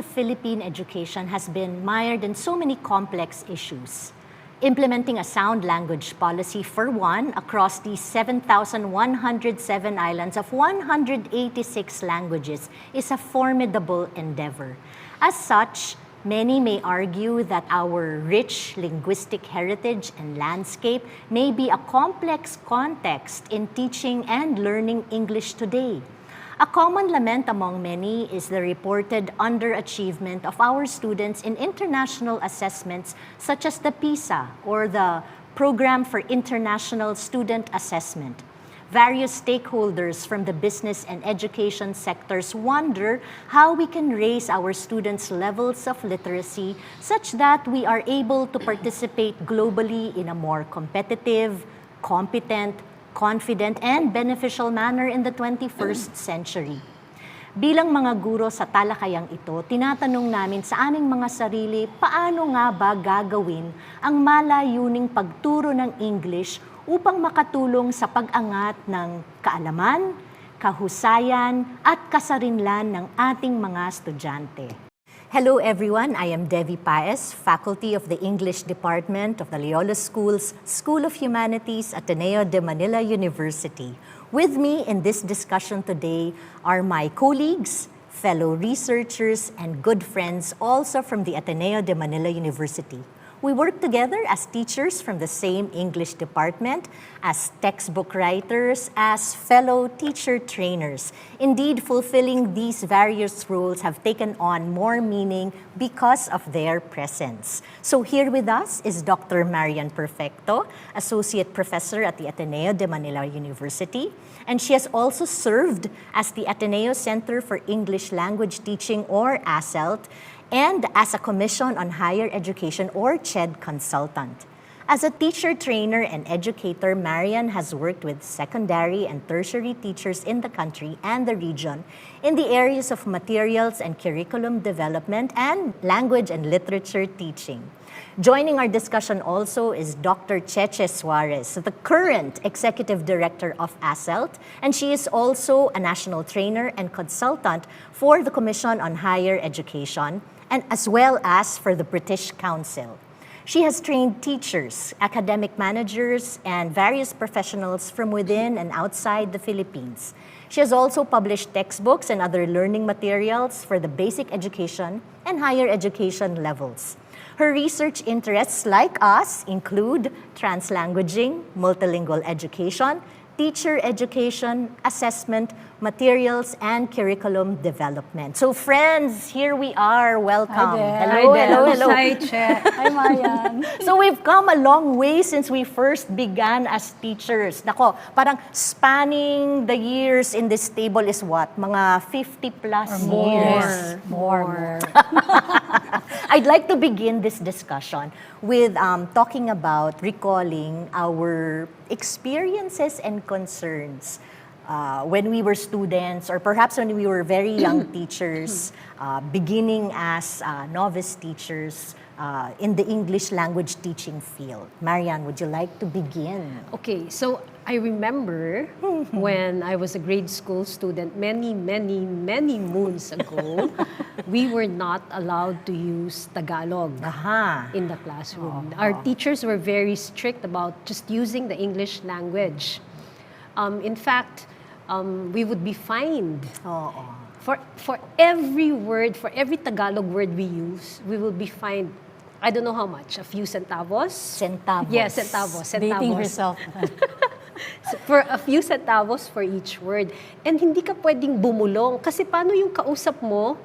of Philippine education has been mired in so many complex issues. Implementing a sound language policy, for one, across the 7,107 islands of 186 languages is a formidable endeavor. As such, many may argue that our rich linguistic heritage and landscape may be a complex context in teaching and learning English today. A common lament among many is the reported underachievement of our students in international assessments such as the PISA or the Program for International Student Assessment. Various stakeholders from the business and education sectors wonder how we can raise our students' levels of literacy such that we are able to participate globally in a more competitive, competent, confident, and beneficial manner in the 21st century. Bilang mga guro sa talakayang ito, tinatanong namin sa aming mga sarili, paano nga ba gagawin ang malayuning pagturo ng English upang makatulong sa pag-angat ng kaalaman, kahusayan, at kasarinlan ng ating mga estudyante. Hello everyone, I am Devi Paez, faculty of the English Department of the Loyola Schools, School of Humanities, Ateneo de Manila University. With me in this discussion today are my colleagues, fellow researchers, and good friends also from the Ateneo de Manila University. We work together as teachers from the same English department, as textbook writers, as fellow teacher trainers. Indeed, fulfilling these various roles have taken on more meaning because of their presence. So here with us is Dr. Marianne Perfecto, Associate Professor at the Ateneo de Manila University, and she has also served as the Ateneo Center for English Language Teaching, or ACELT, and as a Commission on Higher Education, or CHED, consultant. As a teacher, trainer, and educator, Marianne has worked with secondary and tertiary teachers in the country and the region in the areas of materials and curriculum development and language and literature teaching. Joining our discussion also is Dr. Suarez, the current Executive Director of ACELT, and she is also a national trainer and consultant for the Commission on Higher Education, and as well as for the British Council. She has trained teachers, academic managers, and various professionals from within and outside the Philippines. She has also published textbooks and other learning materials for the basic education and higher education levels. Her research interests, like us, include translanguaging, multilingual education, teacher education, assessment, materials, and curriculum development. So friends, here we are. Welcome. Hello. Hi, Che. Hi, Marianne. So we've come a long way since we first began as teachers. Nako, parang spanning the years in this table is what? Mga 50 plus years. More. I'd like to begin this discussion with talking about recalling our experiences and concerns when we were students, or perhaps when we were very young teachers, beginning as novice teachers in the English language teaching field. Marianne, would you like to begin? Okay, so I remember when I was a grade school student many moons ago, we were not allowed to use Tagalog in the classroom. Our teachers were very strict about just using the English language. In fact, we would be fined. For every word, for every Tagalog word we use, we will be fined. I don't know how much, a few centavos? Centavos. Yes, centavos. Dating herself. For a few centavos for each word. And hindi ka pwedeng bumulong. Kasi paano yung kausap mo,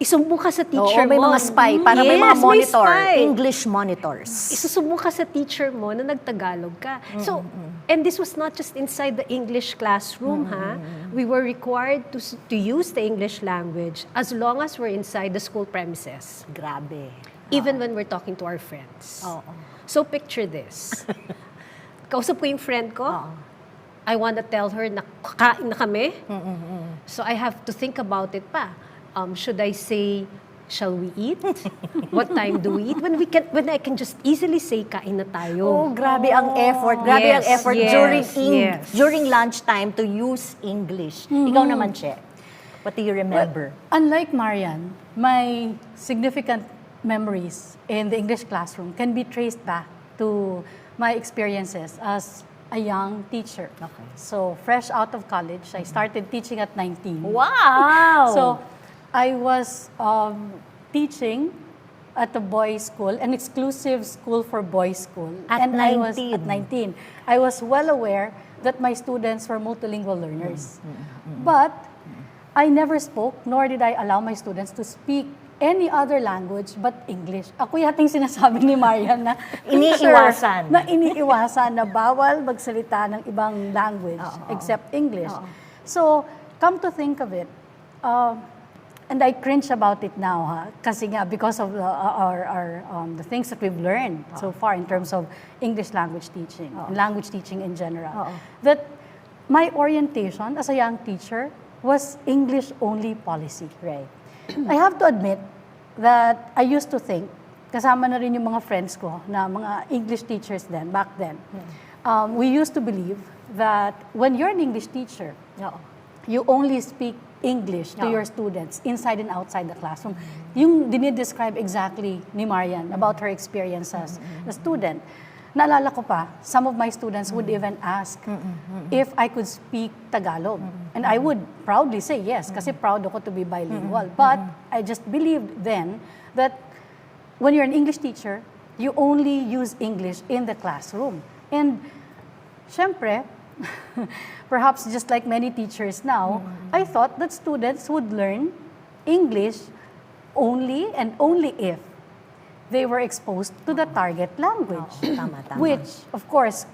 isumbong ka sa teacher mo. May mga spy, para may mga monitor, English monitors. Isusumbong ka sa teacher mo na nagtagalog ka. So, and this was not just inside the English classroom, We were required to use the English language as long as we're inside the school premises. Grabe. Even when we're talking to our friends. So picture this. Kausap ko yung friend ko. I want to tell her na kakain na kami. So I have to think about it pa. Should I say, shall we eat? What time do we eat? When I can just easily say, kain na tayo. Oh, grabe ang effort. Grabe ang effort during lunchtime to use English. Ikaw naman, Che. What do you remember? Well, unlike Marianne, my significant memories in the English classroom can be traced back to my experiences as a young teacher. Okay. So, fresh out of college, I started teaching at 19. Wow! So, I was teaching at a boys' school, an exclusive school for boys' school. At and I was 19. at 19. I was well aware that my students were multilingual learners. But I never spoke, nor did I allow my students to speak any other language but English. Ako yating sinasabi ni Marianne na Iniiwasan. Na iniiwasan na bawal magsalita ng ibang language except English. So, come to think of it, and I cringe about it now, kasi nga because of the things that we've learned so far in terms of English language teaching, and language teaching in general, that my orientation as a young teacher was English-only policy. Right. I have to admit that I used to think, kasama na rin yung mga friends ko na mga English teachers then, back then, we used to believe that when you're an English teacher, you only speak English to your students inside and outside the classroom. Yung dinidescribe exactly ni Marianne about her experience as a student. Naalala ko pa, some of my students would even ask if I could speak Tagalog. And I would proudly say yes, kasi proud ako to be bilingual. But I just believed then that when you're an English teacher, you only use English in the classroom. And syempre, perhaps just like many teachers now, I thought that students would learn English only and only if they were exposed to the target language. Tama. Which, of course,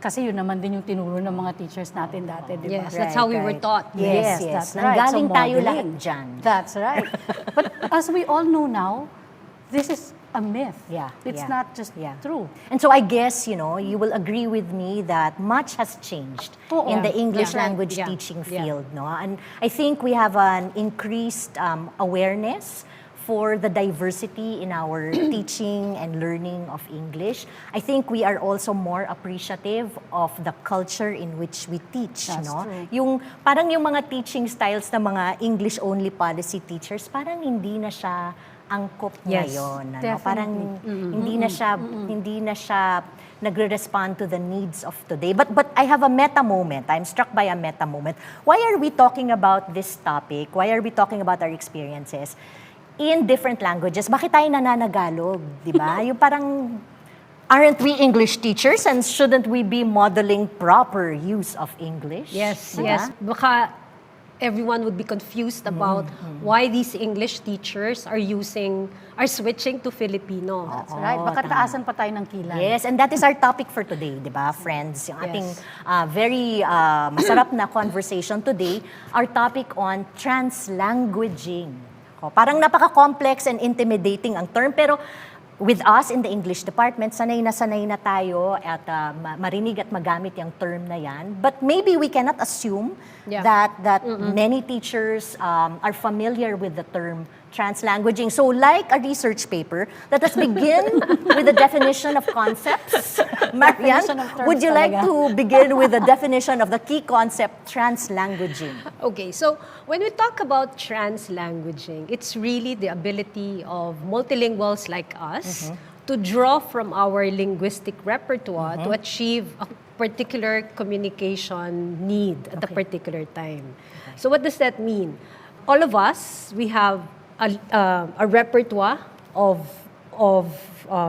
kasi yun naman din yung tinuro ng mga teachers natin dati, di ba? Yes, that's how we were taught. Yes, that's right. Nanggaling So, tayo modeling. lahat dyan. That's right. But as we all know now, this is a myth. Yeah, It's yeah, not just yeah. true. And so I guess, you will agree with me that much has changed Oo. in the English Yeah. language Yeah. teaching Yeah. field, no? And I think we have an increased awareness for the diversity in our teaching and learning of English. I think we are also more appreciative of the culture in which we teach, That's no? true. Parang yung mga teaching styles ng mga English-only policy teachers, parang hindi na siya angkop Yes, ngayon. definitely. Parang hindi na siya nagre-respond to the needs of today. But I have a meta moment. I'm struck by a meta moment. Why are we talking about this topic? Why are we talking about our experiences in different languages? Bakit tayo nananagalog, di ba? Yung parang, aren't we English teachers and shouldn't we be modeling proper use of English? Yes, Diba? yes. Baka everyone would be confused about why these English teachers are switching to Filipino. That's right. Baka taasan pa tayo ng kilay. Yes, and that is our topic for today, di ba, friends? Yung ating very masarap na conversation today, our topic on translanguaging. Parang napaka-complex and intimidating ang term, pero with us in the English department, sanay na tayo at marinig at magamit yung term na yan. But maybe we cannot assume that many teachers are familiar with the term translanguaging. So like a research paper, let us begin with the definition of concepts. Marianne, Definition of terms would you like talaga. to begin with the definition of the key concept, translanguaging? Okay, so when we talk about translanguaging, it's really the ability of multilinguals like us to draw from our linguistic repertoire to achieve a particular communication need at a particular time. So what does that mean? All of us, we have a repertoire of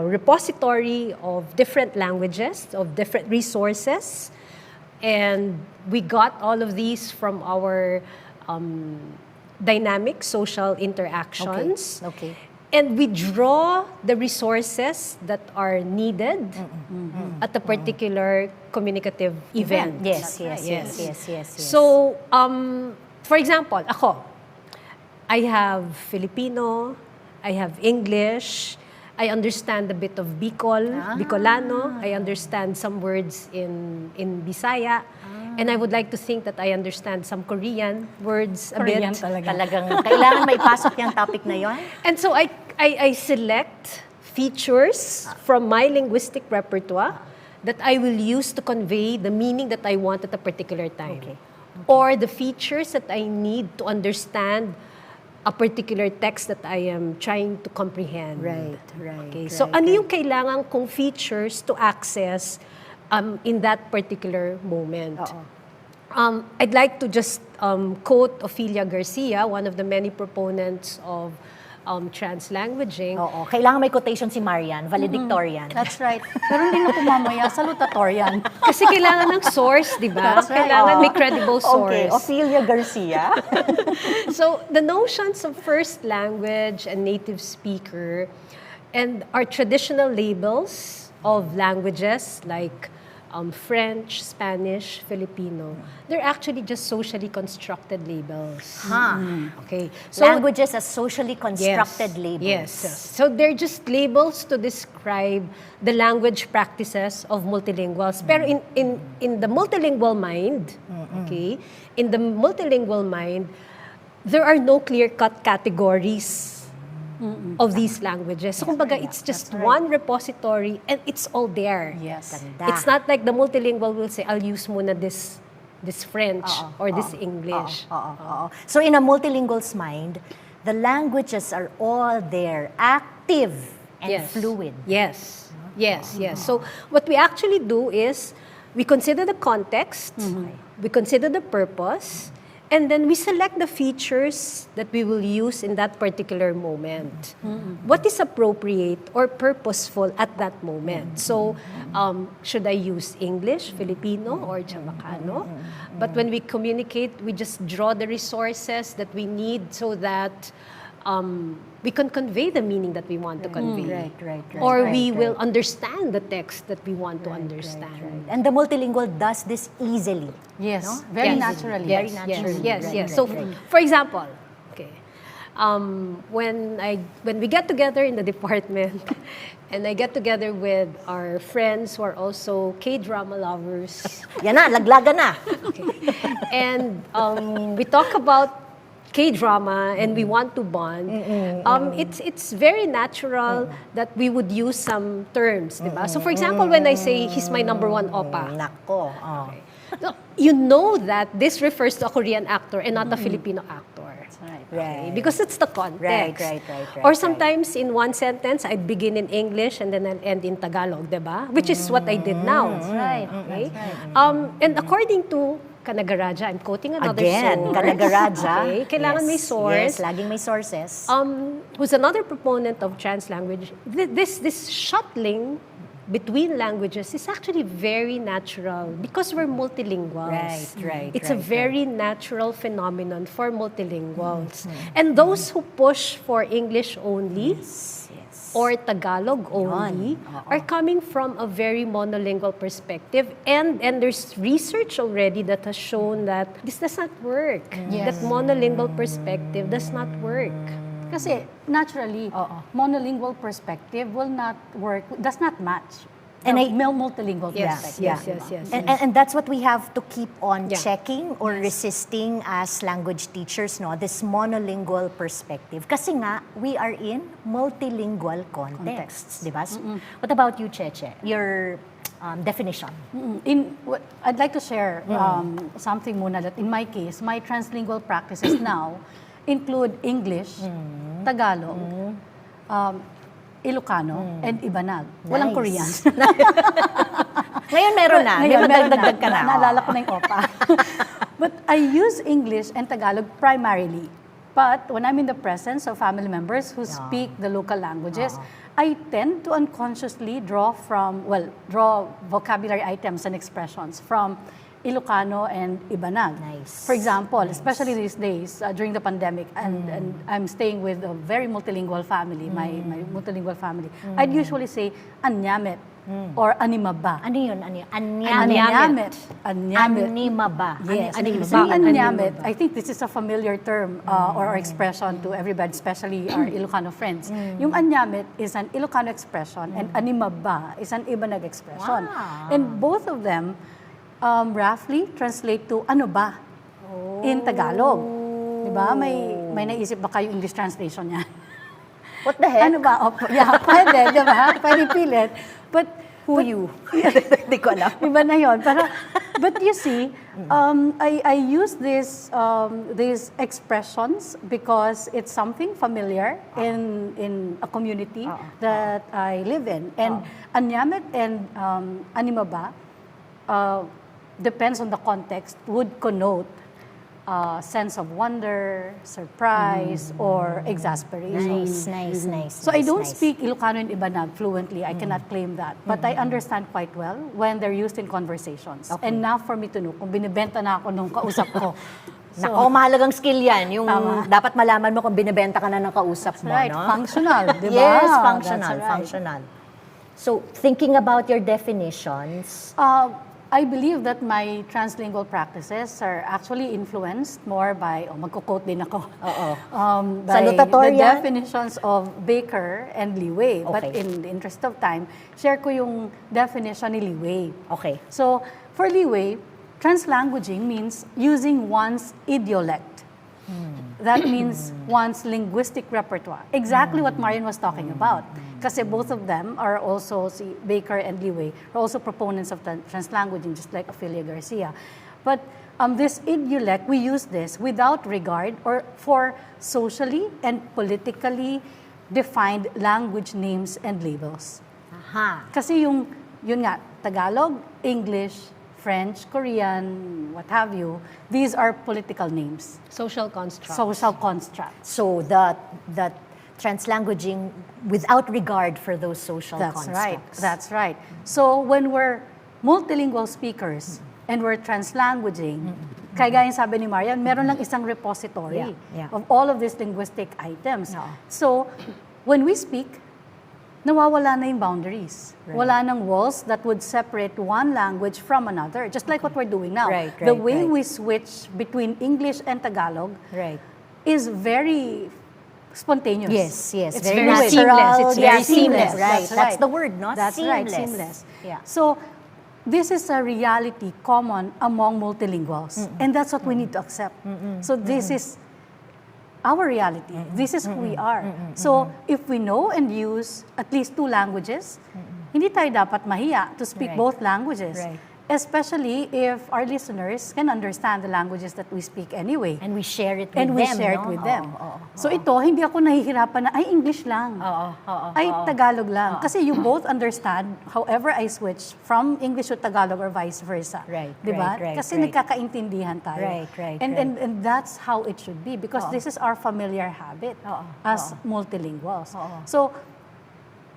repository of different languages, of different resources, and we got all of these from our dynamic social interactions. Okay. And we draw the resources that are needed at a particular communicative event. Yes. So, for example, ako, I have Filipino, I have English, I understand a bit of Bicolano, I understand some words in Bisaya, and I would like to think that I understand some Korean words a Korean bit. Talagang kailangan may pasok yung topic na yon. And so I select features from my linguistic repertoire that I will use to convey the meaning that I want at a particular time. Okay. or the features that I need to understand a particular text that I am trying to comprehend. Right. Okay. So, ano yung kailangan kong features to access in that particular moment? I'd like to just quote Ophelia Garcia, one of the many proponents of translanguaging. Oo. Kailangan may quotation si Marianne, valedictorian. That's right. Pero hindi na po mamaya, salutatorian. Kasi kailangan ng source, di ba? That's right. Kailangan may credible source. Okay, Ophelia Garcia. So, the notions of first language and native speaker and our traditional labels of languages like French, Spanish, Filipino, they're actually just socially constructed labels. Okay. So, Languages as socially constructed labels. Yes. So they're just labels to describe the language practices of multilinguals. Pero in the multilingual mind, okay, in the multilingual mind, there are no clear-cut categories of these languages. So kumbaga, it's just one repository and it's all there. Yes. Ganda. It's not like the multilingual will say, I'll use muna this French or this English. So in a multilingual's mind, the languages are all there, active and fluid. Yes. So what we actually do is we consider the context, we consider the purpose, and then we select the features that we will use in that particular moment. What is appropriate or purposeful at that moment? So, should I use English, Filipino, or Chavacano? But when we communicate, we just draw the resources that we need so that we can convey the meaning that we want to convey. Or we will understand the text that we want to understand. And the multilingual does this easily. Yes, No? very Yes. naturally. Very naturally. Yes. So, for example, okay, when we get together in the department, and I get together with our friends who are also K-drama lovers, Yan na, laglagan na. and we talk about K-drama and we want to bond, it's very natural that we would use some terms, diba? So for example, when I say, he's my number one oppa, Nako. so, you know that this refers to a Korean actor and not a Filipino actor. Right. Because it's the context. Right. Or sometimes in one sentence, I'd begin in English and then I'll end in Tagalog, diba? Which is what I did now. Right. Okay? And according to Kanagaraja, I'm quoting another Again, source. Kanagaraja. Okay? Kailangan may source. Yes, laging may sources. Who's another proponent of translanguage. This shuttling between languages is actually very natural because we're multilinguals. Right. It's a very natural phenomenon for multilinguals. And those who push for English only or Tagalog only are coming from a very monolingual perspective. And there's research already that has shown that this does not work. That monolingual perspective does not work. Kasi naturally, monolingual perspective will not work, does not match And multilingual perspective. Yes. And that's what we have to keep on Yeah. checking or resisting as language teachers, no? This monolingual perspective. Kasi nga, we are in multilingual contexts, di ba? What about you, Cheche? Your definition. I'd like to share something muna that in my case, my translingual practices now include English, Tagalog, Ilocano, and Ibanag. Walang Korean. Ngayon meron na. May madagdag ka na. Naalala ko na yung OPA. But I use English and Tagalog primarily. But when I'm in the presence of family members who speak the local languages, I tend to unconsciously draw vocabulary items and expressions from Ilocano and Ibanag. Nice. For example, especially these days during the pandemic, and I'm staying with a very multilingual family, my multilingual family, I'd usually say anyamet or animaba. Ano yun? Anyamet. Animaba. Yes. Ano ibig So sabihin? anyamet, I think this is a familiar term or expression to everybody, especially our Ilocano friends. Yung anyamet is an Ilocano expression and animaba is an Ibanag expression. Wow. And both of them roughly translate to ano ba in Tagalog. Diba? May naisip ba kayo English translation niya? What the heck? Ano ba? Yeah, pwede, diba? Pwede pilit. But Who you? Hindi ko alam. Iba na yun. But you see, I use these expressions because it's something familiar in a community that I live in. And Anyamet and Animaba, depends on the context, would connote sense of wonder, surprise, or exasperation. Nice. So I don't speak Ilocano and Ibanag fluently. I cannot claim that. But I understand quite well when they're used in conversations. Okay. Enough for me to know kung binibenta na ako nung kausap ko. Nako, mahalagang skill yan. Yung dapat malaman mo kung binibenta ka na ng kausap mo. Right, no? functional, di ba? Yes, functional, That's right. functional. So, thinking about your definitions, I believe that my translingual practices are actually influenced more by, magko-quote din ako, by Salutatorian? the definitions of Baker and Liwei. But Okay. in the interest of time, share ko yung definition ni Liwei. okay. So, for Liwei, translanguaging means using one's idiolect. That means one's linguistic repertoire. Exactly what Marianne was talking about. Kasi both of them are also, si Baker and Liwei, are also proponents of translanguaging, just like Ophelia Garcia. But this idiolect, we use this without regard or for socially and politically defined language names and labels. Aha. Kasi yun nga, Tagalog, English, French, Korean, what have you, these are political names, Social constructs. social constructs. So, the translanguaging without regard for those social constructs. That's right. So when we're multilingual speakers and we're translanguaging, kaya gaya sabi ni Marianne, meron lang isang repository Yeah. of all of these linguistic items. Oo. So when we speak, nawawala na yung boundaries. Right. Wala nang walls that would separate one language from another, just like what we're doing now. Right, The right, way right. we switch between English and Tagalog Right. is very spontaneous. Yes. It's very very natural. seamless. It's very seamless. seamless. Right. That's the word, no? That's right, seamless. So, this is a reality common among multilinguals. And that's what we need to accept. So, this is our reality. This is who we are. So, if we know and use at least two languages, hindi tayo dapat mahiya to speak Right. both languages. Right. Especially if our listeners can understand the languages that we speak anyway. And we share it with And we them, share no? it with them. Oo. So ito, hindi ako nahihirapan na, ay, English lang. Ay, Tagalog lang. Kasi you both understand, however I switch from English to Tagalog or vice versa. Right, Di ba? right, Kasi right. nagkakaintindihan tayo. Right. And that's how it should be because this is our familiar habit as multilinguals. So,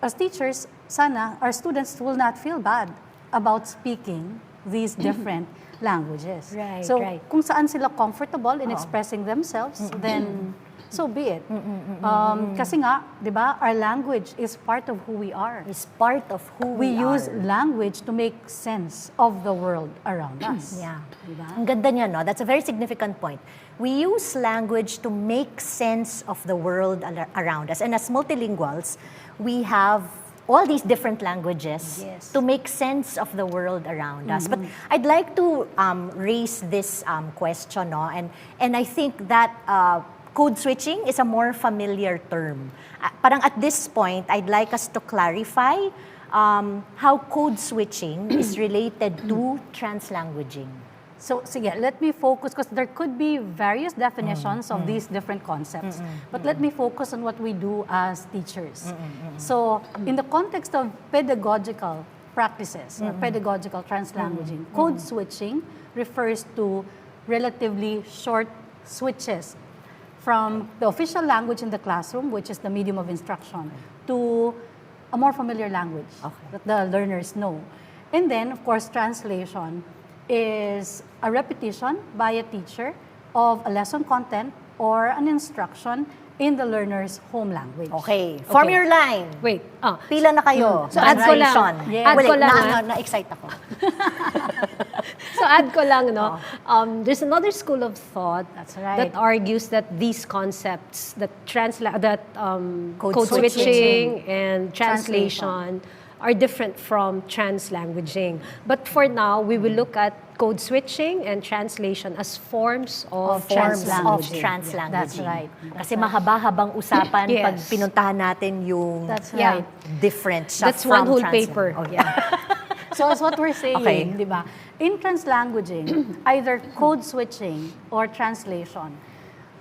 as teachers, sana our students will not feel bad about speaking these different languages. Right, so, right. kung saan sila comfortable in expressing themselves, then so be it. Kasi nga, di ba, our language is part of who we are. It's part of who We we use are. language to make sense of the world around us. Yeah. Diba? Ang ganda niya, no? That's a very significant point. We use language to make sense of the world around us. And as multilinguals, we have all these different languages Yes. to make sense of the world around us. But I'd like to raise this question, no? And I think that code switching is a more familiar term. Parang at this point, I'd like us to clarify how code switching is related to translanguaging. So, sige, let me focus, because there could be various definitions of these different concepts. But let me focus on what we do as teachers. So, in the context of pedagogical practices, or pedagogical translanguaging, code switching refers to relatively short switches from the official language in the classroom, which is the medium of instruction, to a more familiar language that the learners know. And then, of course, translation is a repetition by a teacher of a lesson content or an instruction in the learner's home language. Okay. Form your line. Wait. Pila na kayo? So, add ko lang. Translation. Yes. Add ko lang, Na-excite ako. So add ko lang, no? There's another school of thought That's right. that argues that these concepts, that Code code switching. switching and translation are different from translanguaging. But for now, we will look at code switching and translation as forms of Translanguaging. translanguaging. That's right. Kasi mahaba-habang usapan Yes. pag pinuntahan natin yung That's Yeah. right. different siya That's one from whole translang- paper. Oh, yeah. So as what we're saying, Okay. di ba? In translanguaging, either code switching or translation,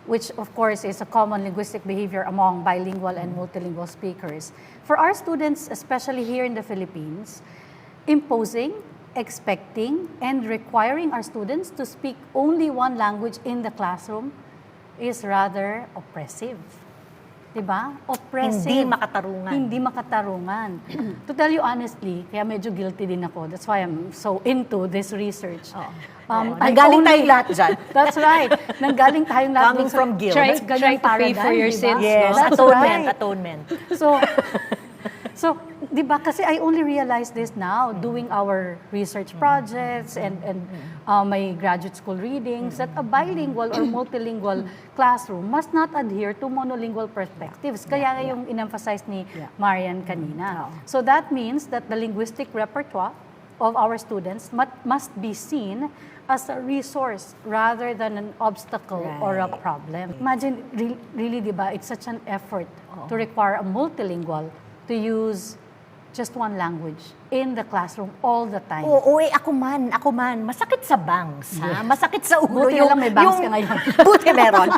which of course is a common linguistic behavior among bilingual and multilingual speakers. For our students, especially here in the Philippines, imposing, expecting, and requiring our students to speak only one language in the classroom is rather oppressive. Diba? Oppressive. Hindi makatarungan. Hindi makatarungan. To tell you honestly, kaya medyo guilty din ako. That's why I'm so into this research. Nanggaling tayong lahat dyan. That's right. Nanggaling tayong lahat. Coming dun sa- from guilt. That's Try ganyang to pay for paradigm, your diba? sins, Yes, That's atonement, right. atonement. So, di ba, kasi I only realized this now doing our research projects and my graduate school readings that a bilingual or multilingual classroom must not adhere to monolingual perspectives. Kaya yung in-emphasize ni Marianne kanina. So that means that the linguistic repertoire of our students must be seen as a resource rather than an obstacle or a problem. Imagine, really, di ba, it's such an effort to require a multilingual to use just one language in the classroom all the time. Oo, ako man. Masakit sa bangs, ha? Masakit sa ulo. Buti na lang may bangs ka ngayon. Buti meron.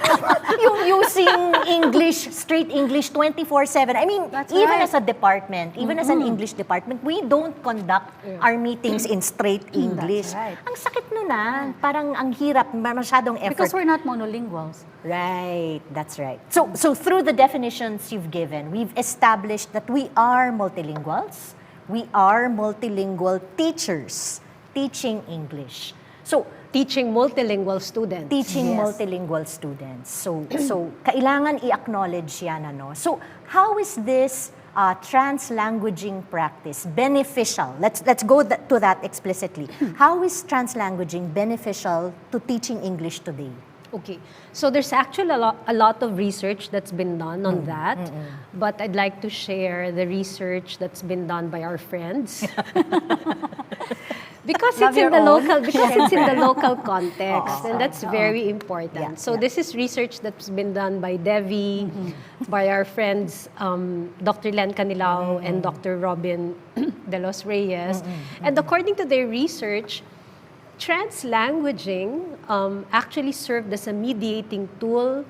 Yung using English, straight English 24/7. I mean, That's even right. as a department, even as an English department, we don't conduct our meetings in straight English. right. Ang sakit nun, ha? Parang ang hirap, masyadong effort. Because we're not monolinguals. Right, that's right. So through the definitions you've given, we've established that we are multilinguals. We are multilingual teachers teaching English. So, Teaching multilingual students. teaching multilingual students. So kailangan i-acknowledge yan, ano? So, how is this translanguaging practice beneficial? Let's go to that explicitly. How is translanguaging beneficial to teaching English today? Okay, so there's actually a lot of research that's been done on that, but I'd like to share the research that's been done by our friends. Because Love it's in your the own. it's in the local context, and that's very important. Yeah, So this is research that's been done by Devi, by our friends Dr. Len Canilao and Dr. Robin de los Reyes, and according to their research, translanguaging actually served as a mediating tool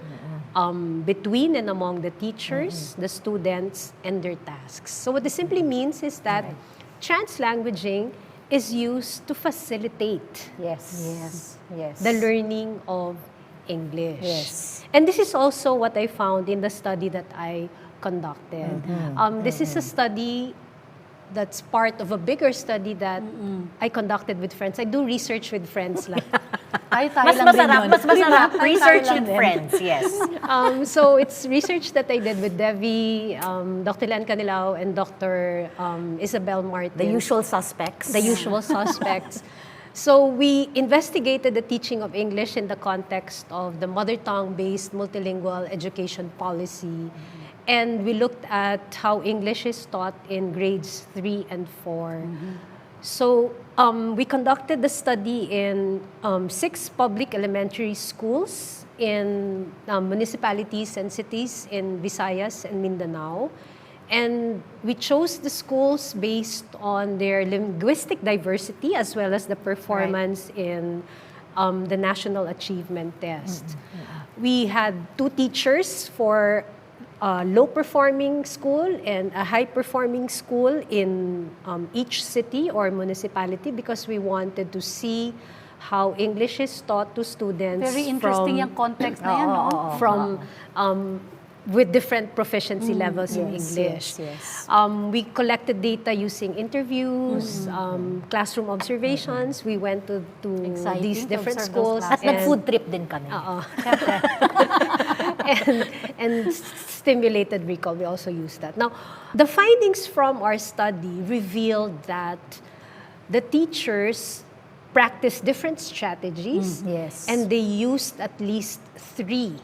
between and among the teachers, the students, and their tasks. So what this simply means is that translanguaging is used to facilitate Yes. the learning of English. Yes. And this is also what I found in the study that I conducted. This is a study that's part of a bigger study that I conducted with friends. I do research with friends lang. Ay, tayo Mas lang din masarap, yun. mas masarap. Diba? Ay, Research tayo lang with din. friends, yes. So it's research that I did with Devi, Dr. Len Canilao, and Dr. Isabel Martin. The usual suspects. The usual suspects. So we investigated the teaching of English in the context of the mother tongue-based multilingual education policy. And we looked at how English is taught in grades 3 and 4. So we conducted the study in 6 public elementary schools in municipalities and cities in Visayas and Mindanao. And we chose the schools based on their linguistic diversity as well as the performance in the National Achievement Test. We had 2 teachers for a low-performing school and a high-performing school in each city or municipality because we wanted to see how English is taught to students Very interesting yung context na yan, no? from with different proficiency levels in English. Yes. We collected data using interviews, classroom observations. We went to Exciting these to different observe those schools. At nag-food trip din kami. and stimulated recall. We also used that. Now, the findings from our study revealed that the teachers practiced different strategies Yes. and they used at least three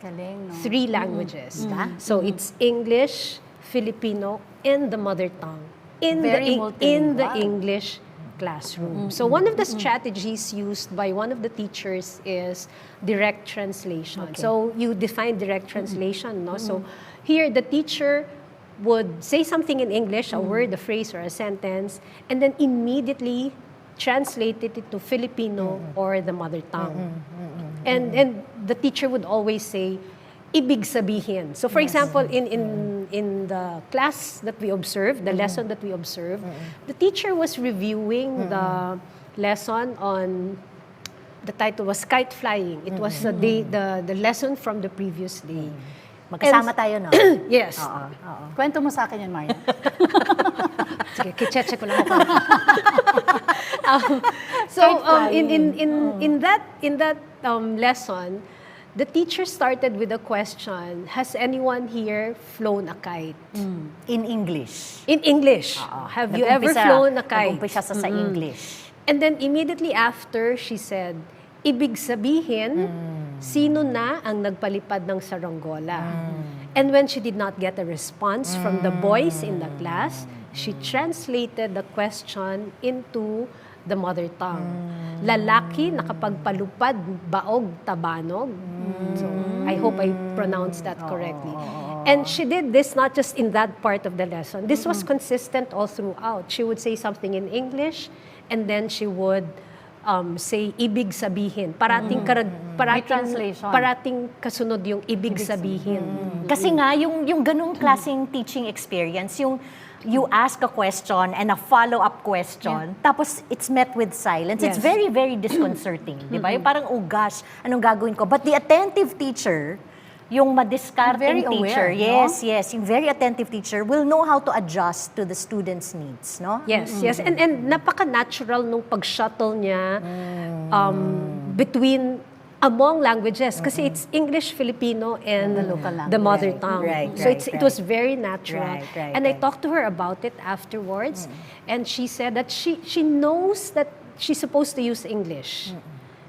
Galing, no? languages. So it's English, Filipino, and the mother tongue in Very in the multilingual. English classroom. So one of the strategies used by one of the teachers is direct translation. So you define direct translation, no? So here the teacher would say something in English, a word, a phrase, or a sentence, and then immediately translate it into Filipino or the mother tongue. And the teacher would always say, ibig sabihin. So for example, in the class that we observed, the lesson that we observed, the teacher was reviewing the lesson on, the title was kite flying. It was the lesson from the previous day. Magkasama tayo, no? Yes. Kwento mo sa akin yan, Marian. Sige, kicheche ko lang ako. So in that lesson, the teacher started with a question: has anyone here flown a kite? In English. In English. Have you ever flown a kite? Nag-umpisa sa English. And then immediately after, she said, ibig sabihin, sino na ang nagpalipad ng saranggola? And when she did not get a response from the boys in the class, she translated the question into the mother tongue. Lalaki nakapagpalupad baog tabanog. So I hope I pronounced that correctly. And she did this not just in that part of the lesson. This was consistent all throughout. She would say something in English, and then she would say ibig sabihin. Parating kasunod yung ibig sabihin. Kasi nga, yung ganung klaseng teaching experience, yung you ask a question and a follow-up question, tapos it's met with silence. It's very, very disconcerting. Di ba? Yung parang, oh gosh, anong gagawin ko? But the attentive teacher, yung madiscarding teacher, aware, yes, yung very attentive teacher will know how to adjust to the student's needs, no? Yes. And napaka-natural nung pag-shuttle niya among languages. Kasi it's English, Filipino, and the mother tongue. So it was very natural. And I talked to her about it afterwards. And she said that she knows that she's supposed to use English.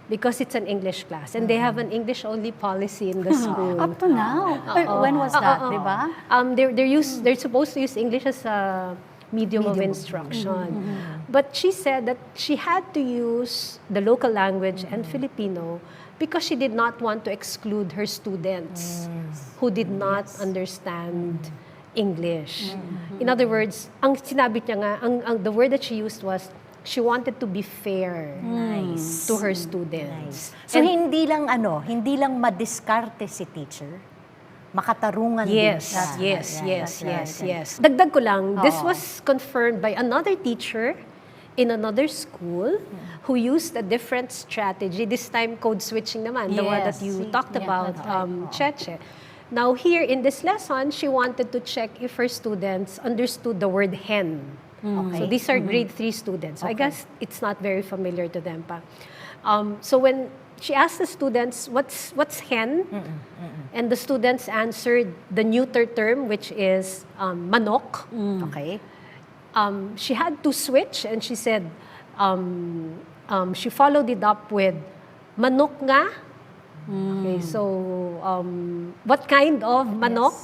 Because it's an English class. And they have an English-only policy in the school. Up to now. When was that, di ba? They're supposed to use English as a medium of instruction. But she said that she had to use the local language and Filipino because she did not want to exclude her students who did not understand English. In other words, ang sinabi niya nga, the word that she used was, she wanted to be fair to her students. So hindi lang madiskarte si teacher, makatarungan din siya. Yes. Dagdag ko lang, this was confirmed by another teacher in another school who used a different strategy, this time code switching naman, the one that you talked about, Cheche. Now here in this lesson, she wanted to check if her students understood the word hen. So these are grade 3 students. So I guess it's not very familiar to them pa. So when she asked the students, what's hen? And the students answered the neuter term, which is manok. Okay. She had to switch, and she said, she followed it up with manok nga. Okay, so what kind of manok?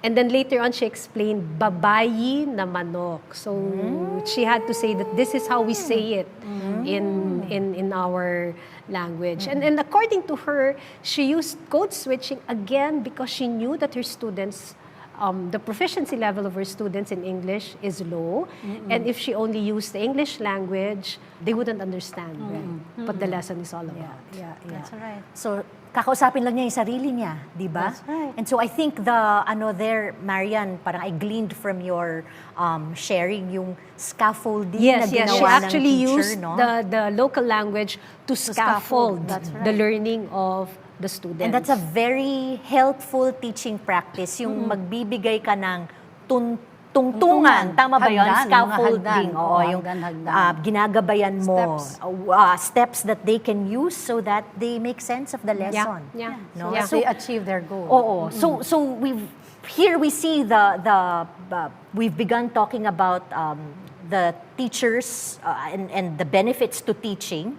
And then later on, she explained, babayi na manok. So she had to say that this is how we say it in our language. And according to her, she used code switching again because she knew that her students, the proficiency level of her students in English is low. And if she only used the English language, they wouldn't understand what the lesson is all about. Yeah. That's right. So, kakausapin lang niya yung sarili niya, di ba? That's right. And so I think there, Marianne, parang I gleaned from your sharing yung scaffolding na Yes, she ginawa ng actually teacher, used no? the local language to scaffold That's right. the learning of the students. And that's a very helpful teaching practice, yung magbibigay ka ng tungtungan. Tama ba yun? Hagdan, Scaffolding. mga hagdan. Oo, yung ginagabayan mo. Steps that they can use so that they make sense of the lesson. Yeah. No? So they achieve their goal. Oo. So we see we've begun talking about the teachers and the benefits to teaching.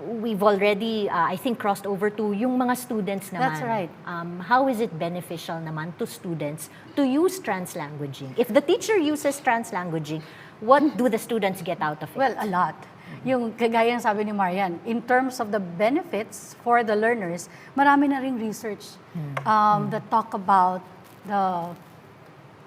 We've already, I think, crossed over to yung mga students naman. That's right. How is it beneficial naman to students to use translanguaging? If the teacher uses translanguaging, what do the students get out of it? Well, a lot. Yung kagaya ng sabi ni Marianne, in terms of the benefits for the learners, marami na ring research that talk about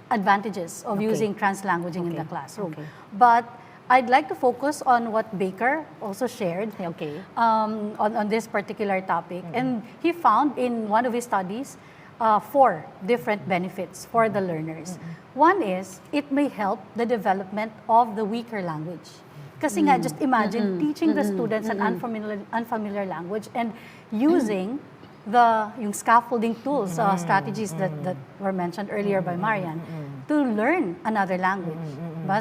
advantages of Okay. using translanguaging in Okay. the classroom. Okay. But I'd like to focus on what Baker also shared Okay. on this particular topic. And he found in one of his studies 4 different benefits for the learners. One is, it may help the development of the weaker language. Kasi nga, just imagine teaching the students an unfamiliar language and using yung scaffolding tools, strategies that were mentioned earlier by Marianne, to learn another language.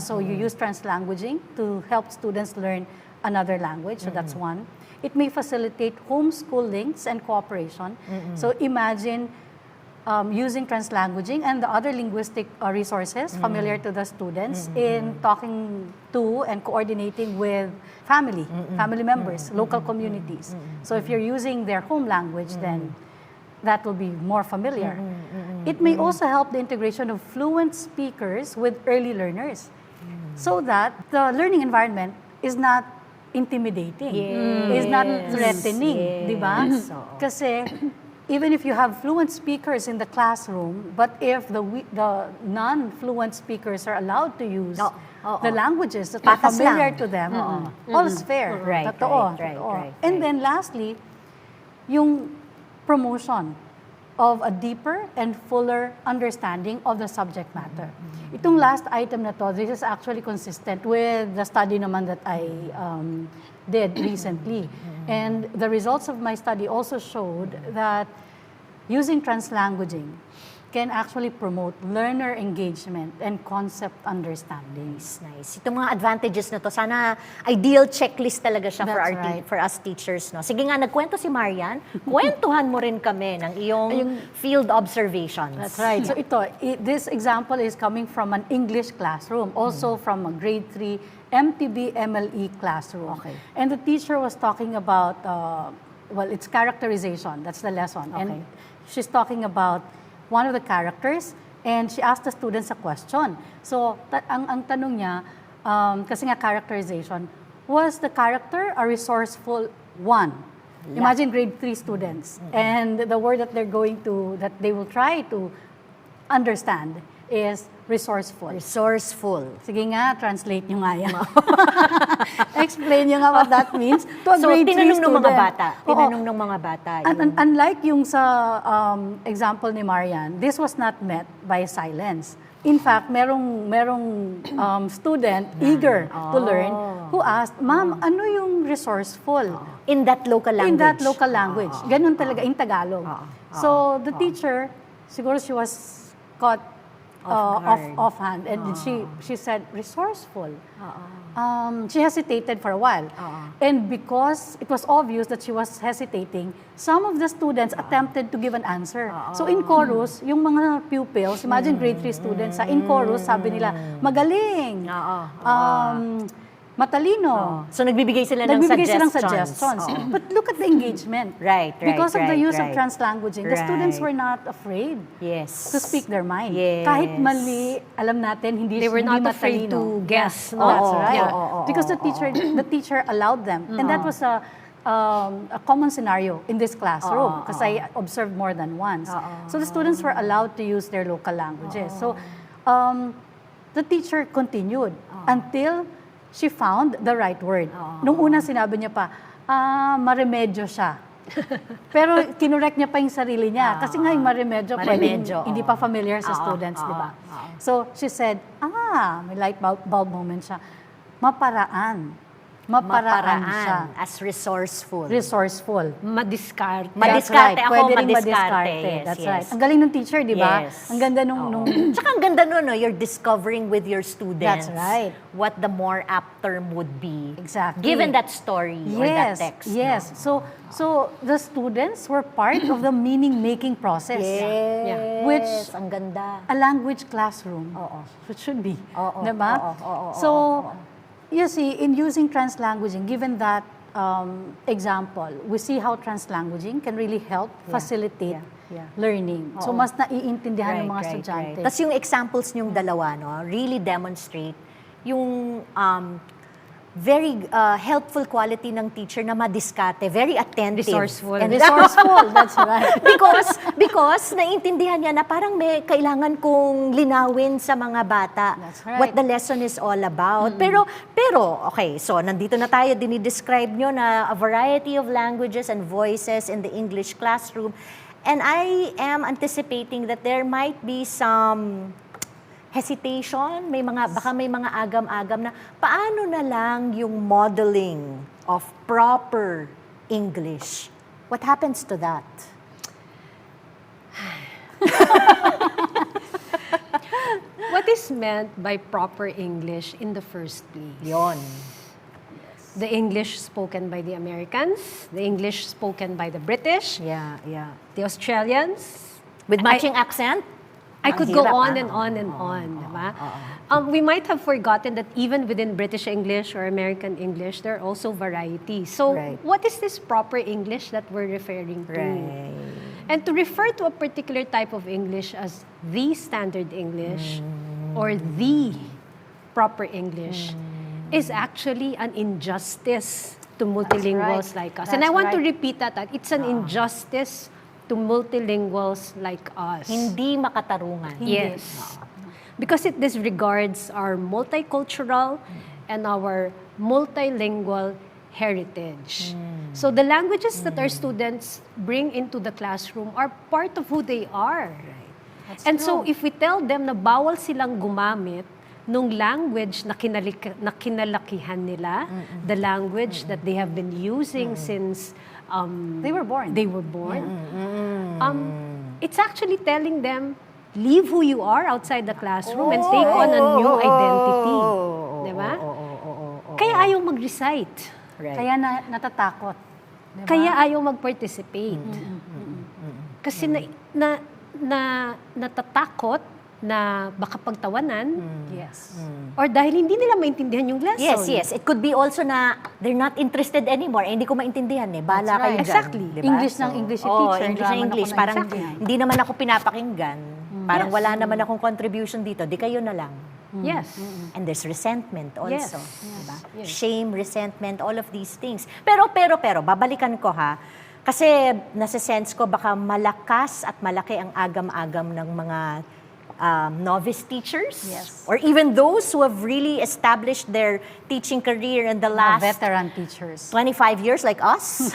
So you use translanguaging to help students learn another language, so that's one. It may facilitate homeschool links and cooperation. So imagine using translanguaging and the other linguistic resources familiar to the students in talking to and coordinating with family members, local communities. So if you're using their home language, then that will be more familiar. It may also help the integration of fluent speakers with early learners so that the learning environment is not intimidating, is not threatening, di ba? Kasi even if you have fluent speakers in the classroom, but if the non-fluent speakers are allowed to use the languages that are familiar to them, all is fair. Right, Totoo. right. And then lastly, yung promotion of a deeper and fuller understanding of the subject matter. Itong last item na to, this is actually consistent with the study naman that I did recently. And the results of my study also showed that using translanguaging can actually promote learner engagement and concept understanding. Nice. Itong mga advantages na to, sana ideal checklist talaga siya for That's right. for us teachers, no. Sige nga, nagkwento si Marianne, kwentuhan mo rin kami ng iyong field observations. That's right. So this example is coming from an English classroom, also from a grade 3 MTB MLE classroom. Okay. And the teacher was talking about, it's characterization. That's the lesson. Okay. And she's talking about one of the characters, and she asked the students a question. So, ang tanong niya, kasi nga characterization, was the character a resourceful one? Imagine grade 3 students, and the word that that they will try to understand is resourceful. Resourceful. Sige nga, translate nyo nga yan. Explain nyo nga what that means to a So, grade 3 tinanong student. ng mga bata. Oo. Tinanong ng mga bata. Unlike yung sa example ni Marianne, this was not met by silence. In fact, merong student eager to learn who asked, "Ma'am, ano yung resourceful?" In that local language. In that local language. Ganun talaga, in Tagalog. So, the teacher, siguro she was caught offhand, and she said, resourceful. She hesitated for a while. And because it was obvious that she was hesitating, some of the students attempted to give an answer. So in chorus, yung mga pupils, imagine grade 3 students, in chorus, sabi nila, magaling, matalino. So nagbibigay sila ng suggestions. But look at the engagement. Right. Because of the use of translanguaging, the students were not afraid to speak their mind. Kahit mali, alam natin, They were not afraid to guess. No? That's right. Because the teacher allowed them. And that was a common scenario in this classroom because I observed more than once. So the students were allowed to use their local languages. So the teacher continued until she found the right word. Nung una sinabi niya pa, maremedyo siya. Pero kinurek niya pa yung sarili niya. Kasi nga yung maremedyo, hindi pa familiar sa students, di ba? So she said, may light bulb moment siya. Maparaan siya. As resourceful. Madiskarte. Madiskarte. Ako, Pwede ring madiskarte. Yes, That's right. Ang galing ng teacher, di ba? Yes. Ang ganda nung... Tsaka ang ganda nun, no? You're discovering with your students That's right. what the more apt term would be. Exactly. Given that story or that text. Yes. No? So the students were part of the meaning-making process. Yes. Which ang ganda. a language classroom should be. Diba? So, you see, in using translanguaging, given that example, we see how translanguaging can really help facilitate learning. So, mas naiintindihan ng mga estudyante. Tapos yung examples niyong dalawa, no, really demonstrate yung very helpful quality ng teacher na madiskarte, very attentive. Resourceful. And Resourceful, that's right. because naiintindihan niya na parang may kailangan kong linawin sa mga bata That's right. what the lesson is all about. Pero okay, so nandito na tayo, dinidescribe nyo na a variety of languages and voices in the English classroom. And I am anticipating that there might be some hesitation, baka may mga agam-agam na paano na lang yung modeling of proper English. What happens to that? What is meant by proper English in the first place? Yon. The English spoken by the Americans, the English spoken by the British, Yeah. the Australians. With matching accent? I Ang could go hirap, on and on and on, diba? We might have forgotten that even within British English or American English, there are also varieties. So, Right. what is this proper English that we're referring to? Right. And to refer to a particular type of English as the standard English or the proper English is actually an injustice to multilinguals like us. And I That's want to right. repeat that it's an injustice to multilinguals like us. Hindi makatarungan. Yes. Because it disregards our multicultural and our multilingual heritage. So the languages that our students bring into the classroom are part of who they are. And so if we tell them na bawal silang gumamit nung language na kinalakihan nila, the language that they have been using since They were born. It's actually telling them, leave who you are outside the classroom and take on a new identity. Diba? Kaya ayaw mag-recite. Right. Kaya natatakot. Diba? Kaya ayaw mag-participate. Kasi natatakot na baka pagtawanan Yes. or dahil hindi nila maintindihan yung lesson. Yes. It could be also na they're not interested anymore. Hindi ko maintindihan eh. Bahala That's kayo right. dyan. Exactly. Diba? English ng English yung teacher. English ng Hindi English. naman ako Parang naintindihan. hindi naman ako pinapakinggan. Parang wala naman akong contribution dito. Di kayo na lang. Yes. And there's resentment also. Yes. Diba? Yes. Shame, resentment, all of these things. Pero, babalikan ko ha. Kasi nasa-sense ko baka malakas at malaki ang agam-agam ng mga novice teachers. Yes. Or even those who have really established their teaching career in the last Veteran teachers. 25 years like us.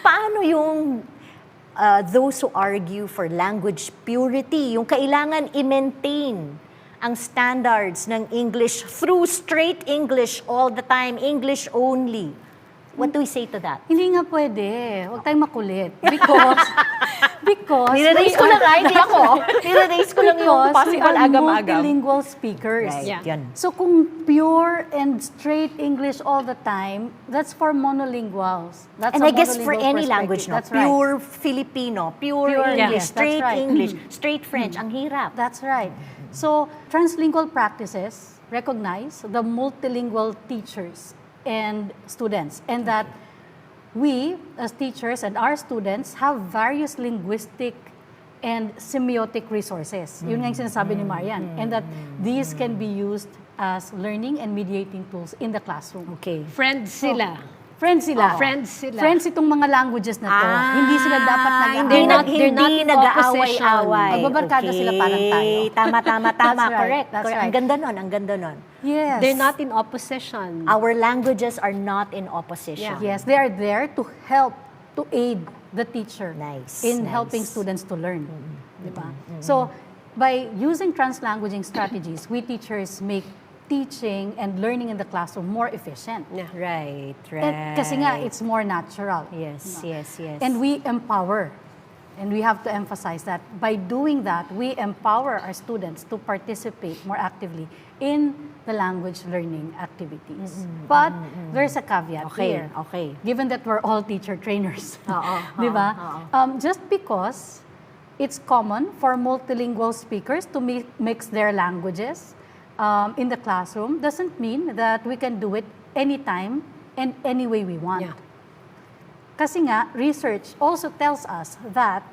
Paano yung those who argue for language purity, yung kailangan i-maintain ang standards ng English through straight English all the time, English only. What do we say to that? Hindi nga pwede. Huwag tayong makulit. Because Nire-raise ko lang hindi ako. Nire-raise ko lang yung possible we are agam-agam. multilingual speakers. Right, Yeah. yun. So kung pure and straight English all the time, that's for monolinguals. That's And a I guess for monolingual any perspective. language, no? That's right. Pure Filipino, pure Pure, English, yes, that's straight right. English, straight French. Ang hirap. That's right. So translingual practices recognize the multilingual teachers and students, and that we, as teachers and our students, have various linguistic and semiotic resources. Yun nga yung sinasabi ni Marianne. And that these can be used as learning and mediating tools in the classroom. Okay. Friends sila. Friends sila. Friends sila. Friends itong mga languages na to. Hindi sila dapat They're not hindi in nag-aaway-away. Magbabarkada sila parang tayo. Tama. That's right, Correct. that's Correct. right. Ang ganda nun. Yes. They're not in opposition. Our languages are not in opposition. Yeah. Yes, they are there to help, to aid the teacher Nice, in nice. helping students to learn. Diba? So, by using translanguaging strategies, we teachers make teaching and learning in the classroom more efficient. Yeah. Right. And, kasi nga, it's more natural. Yes. And we empower. And we have to emphasize that by doing that, we empower our students to participate more actively in the language learning activities. But there's a caveat here. Okay. Given that we're all teacher trainers. Oo, Di ba? Just because it's common for multilingual speakers to mix their languages in the classroom doesn't mean that we can do it anytime and any way we want. Yeah. Kasi nga, research also tells us that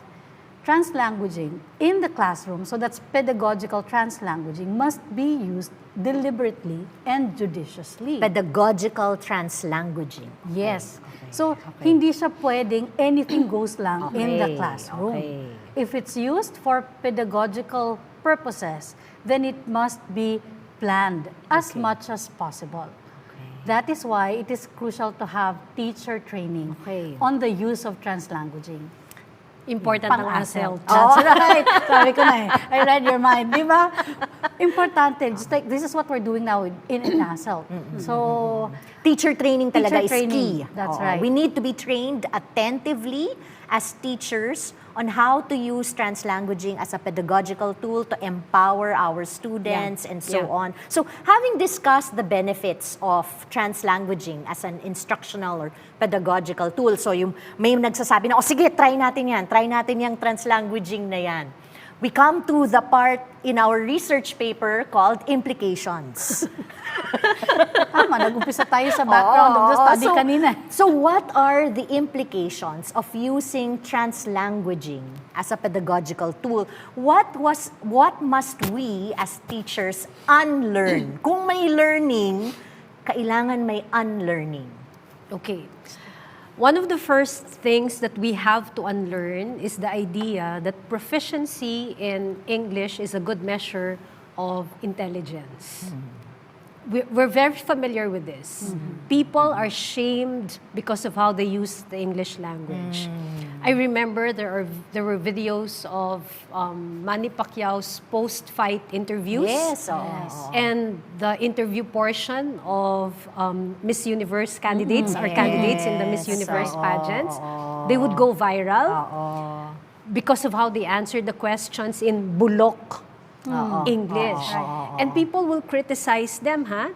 translanguaging in the classroom, so that's pedagogical translanguaging, must be used deliberately and judiciously. Pedagogical translanguaging. Yes. So, hindi siya pwedeng anything goes lang in the classroom. Okay. If it's used for pedagogical purposes, then it must be planned as much as possible. That is why it is crucial to have teacher training on the use of translanguaging. Important ang ACELT. That's right. Sabi ko na I read your mind, di ba? Importante. Just like, this is what we're doing now in ACELT. So, teacher training talaga teacher is key. That's right. We need to be trained attentively as teachers on how to use translanguaging as a pedagogical tool to empower our students and so on. So, having discussed the benefits of translanguaging as an instructional or pedagogical tool, so yung may nagsasabi na, sige, try natin yung translanguaging na yan. We come to the part in our research paper called implications. Tama, nag-umpisa tayo sa background of the study kanina. So what are the implications of using translanguaging as a pedagogical tool? What must we as teachers unlearn? Kung may learning, kailangan may unlearning. Okay. One of the first things that we have to unlearn is the idea that proficiency in English is a good measure of intelligence. We're very familiar with this. People are shamed because of how they use the English language. I remember there were videos of Manny Pacquiao's post-fight interviews. Yes. And the interview portion of Miss Universe candidates or candidates in the Miss Universe pageants. They would go viral because of how they answered the questions in bulok English. And people will criticize them, ha?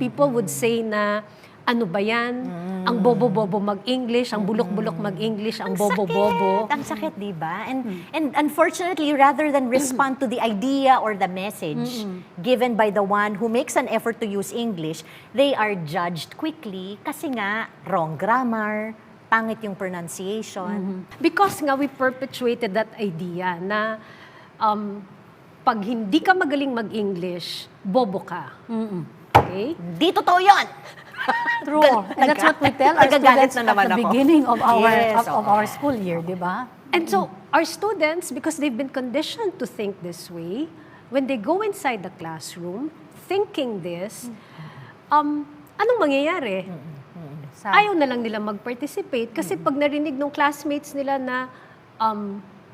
People would say na, ano ba yan? Ang bobo-bobo mag-English, ang bulok-bulok mag-English, ang bobo-bobo. Ang sakit, di ba? And unfortunately, rather than respond to the idea or the message given by the one who makes an effort to use English, they are judged quickly kasi nga, wrong grammar, pangit yung pronunciation. Because nga we perpetuated that idea na pag hindi ka magaling mag-English, bobo ka. Okay? Di totoo yun! True. And that's what we tell our students na at naman the ako. beginning of our Yes, of our school year, di ba? And so, our students, because they've been conditioned to think this way, when they go inside the classroom, thinking this, anong mangyayari? Ayaw na lang nila mag-participate kasi pag narinig ng classmates nila na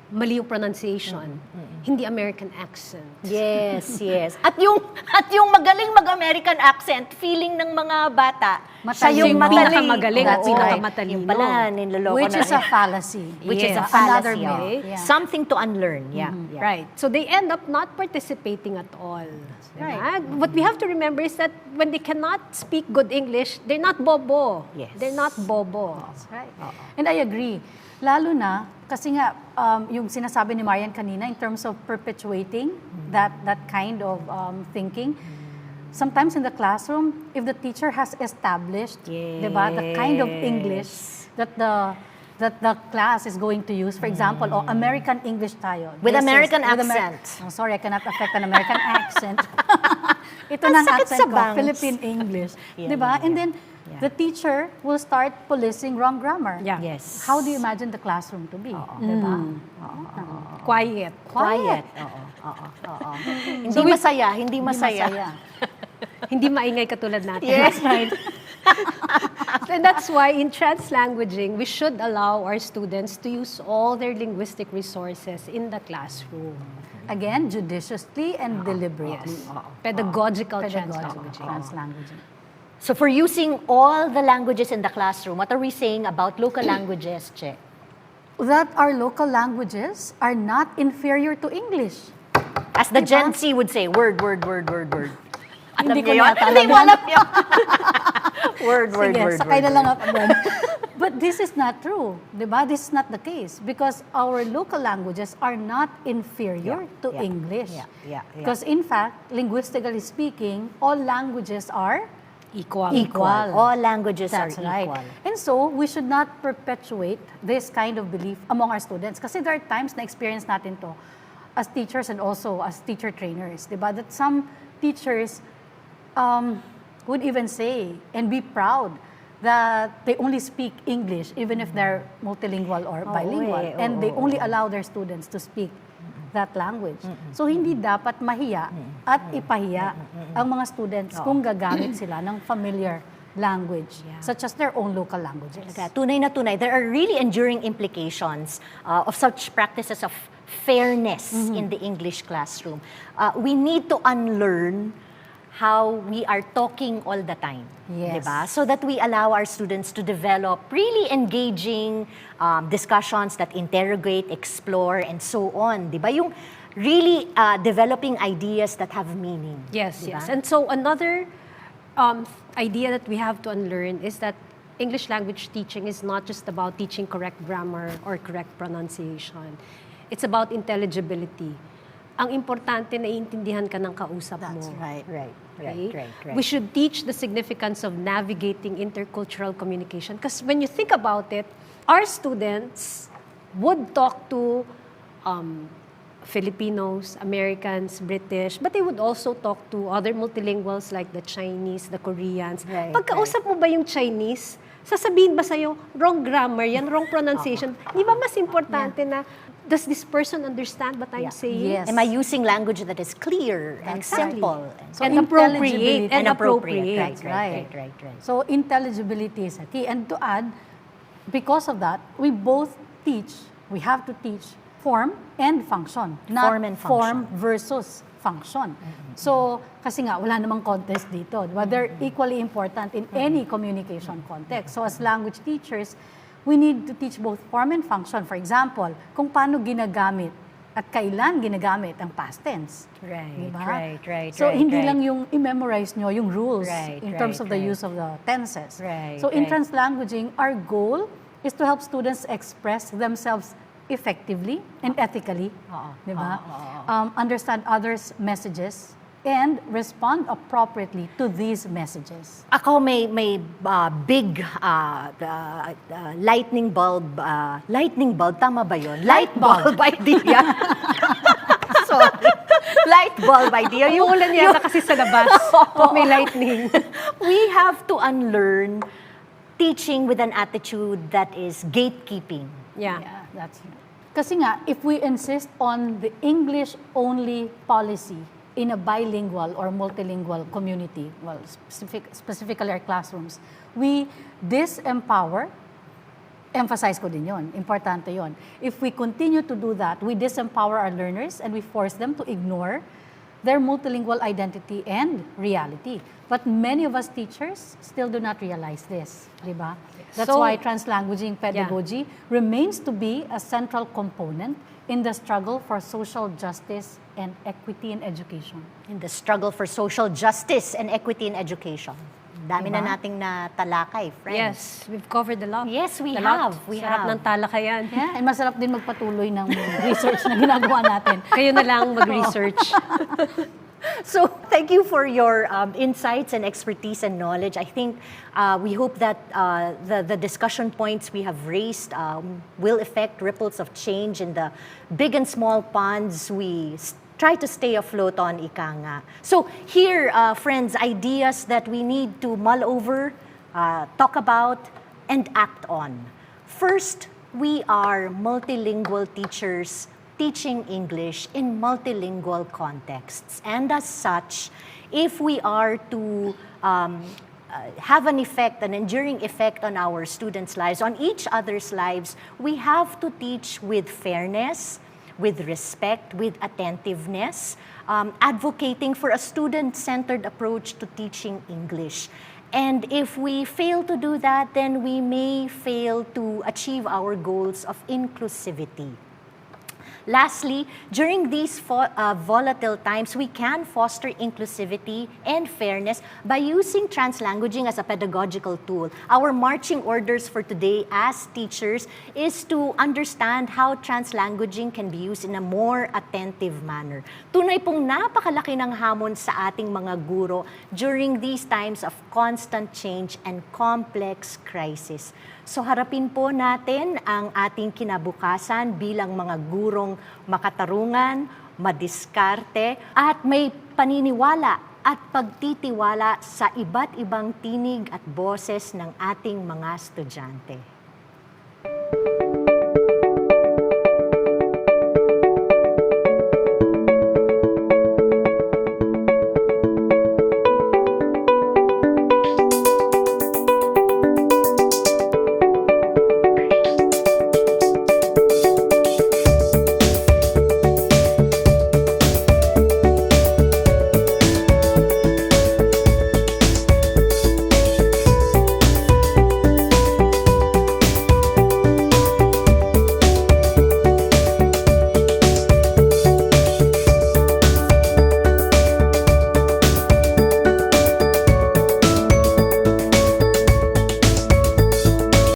mali yung pronunciation, hindi American accent. Yes. At yung magaling mag-American accent, feeling ng mga bata, siya yung pinakamagaling at That's pinakamatalino. Yung pala, niloloko Which is a fallacy. Which is a Yes. Another fallacy. myth. Yeah. Something to unlearn. Yeah. Right. So they end up not participating at all. Right. Diba? What we have to remember is that when they cannot speak good English, they're not bobo. Yes. They're not bobo. That's right. And I agree. Lalo na, kasi nga, yung sinasabi ni Marianne kanina in terms of perpetuating that kind of thinking, sometimes in the classroom, if the teacher has established, diba, the kind of English that the class is going to use, for example, American English tayo. With This American is- with accent. Oh, sorry, I cannot affect an American accent. Ito ng sakit accent sa ko, bangs. Philippine English. Diba? And then, the teacher will start policing wrong grammar. Yeah. Yes. How do you imagine the classroom to be? Diba? Quiet. Quiet. Hindi masaya. Hindi masaya. Hindi maingay katulad natin. Yes, right. And that's why in translanguaging, we should allow our students to use all their linguistic resources in the classroom. Again, judiciously and deliberately. Pedagogical Pedagogical translanguaging. translanguaging. So for using all the languages in the classroom, what are we saying about local languages, Che? That our local languages are not inferior to English. As the Diba? Gen Z would say, word. Alam Hindi ko niyo yun? yata Hindi alam mo yan. alam yun. Word. Sige, sakay na lang ako doon. But this is not true. Diba? This is not the case. Because our local languages are not inferior to English. Yeah. Because in fact, linguistically speaking, all languages are Equal. All languages That's are right. equal. And so, we should not perpetuate this kind of belief among our students. Kasi there are times na experience natin to as teachers and also as teacher trainers, diba? That some teachers would even say and be proud that they only speak English even if they're multilingual or bilingual. And they only allow their students to speak that language. So, hindi dapat mahiya at ipahiya ang mga students kung gagamit sila ng familiar language, such as their own local languages. Tunay na tunay. There are really enduring implications of such practices of fairness in the English classroom. We need to unlearn how we are talking all the time. Yes. Diba? So that we allow our students to develop really engaging discussions that interrogate, explore, and so on. Diba? Yung really developing ideas that have meaning. Yes, diba? yes. And so another idea that we have to unlearn is that English language teaching is not just about teaching correct grammar or correct pronunciation. It's about intelligibility. Ang importante na iintindihan ka ng kausap mo. That's right. Right. We should teach the significance of navigating intercultural communication. Because when you think about it, our students would talk to Filipinos, Americans, British, but they would also talk to other multilinguals like the Chinese, the Koreans. Right, Pagkausap mo ba yung Chinese, sasabihin ba sa'yo, wrong grammar yan, wrong pronunciation? Di ba mas importante na, does this person understand what I'm saying? Yes. Am I using language that is clear and Exactly. simple? So And appropriate. intelligibility- Right. So intelligibility is a key. And to add, because of that, we have to teach form and function. Not Form and function. form versus function. So, kasi nga, wala namang contest dito. Diba? They're equally important in any communication context. So, as language teachers, we need to teach both form and function. For example, kung paano ginagamit at kailan ginagamit ang past tense. Right, Diba? right. So, hindi lang yung i-memorize nyo yung rules Right, in terms of the right. use of the tenses. Right, So, in right. TransLanguaging, our goal is to help students express themselves effectively and ethically, diba? Understand others' messages and respond appropriately to these messages. Ako may big lightning bulb, tama ba yun? Light bulb idea. Sorry. Light bulb idea. Yung ulan yata kasi sa labas. May lightning. We have to unlearn teaching with an attitude that is gatekeeping. Yeah. Yeah, that's kasi nga, if we insist on the English-only policy in a bilingual or multilingual community, well, specifically our classrooms, we disempower, emphasize ko din yun, importante yun. If we continue to do that, we disempower our learners and we force them to ignore their multilingual identity and reality. But many of us teachers still do not realize this, di ba? That's So, why translanguaging pedagogy remains to be a central component in the struggle for social justice and equity in education. In the struggle for social justice and equity in education. Dami na nating natalakay, friends. Yes, we've covered a lot. Yes, we A lot. have. We Sarap have. ng talakayan. Yeah, and masarap din magpatuloy ng research na ginagawa natin. Kayo na lang mag-research. So, thank you for your insights and expertise and knowledge. I think we hope that the discussion points we have raised will affect ripples of change in the big and small ponds we try to stay afloat on, ika nga. So, here, friends, ideas that we need to mull over, talk about, and act on. First, we are multilingual teachers teaching English in multilingual contexts. And as such, if we are to have an effect, an enduring effect on our students' lives, on each other's lives, we have to teach with fairness, with respect, with attentiveness, advocating for a student-centered approach to teaching English. And if we fail to do that, then we may fail to achieve our goals of inclusivity. Lastly, during these volatile times, we can foster inclusivity and fairness by using translanguaging as a pedagogical tool. Our marching orders for today as teachers is to understand how translanguaging can be used in a more attentive manner. Tunay pong napakalaki ng hamon sa ating mga guro during these times of constant change and complex crisis. So harapin po natin ang ating kinabukasan bilang mga gurong makatarungan, madiskarte, at may paniniwala at pagtitiwala sa iba't ibang tinig at boses ng ating mga estudyante.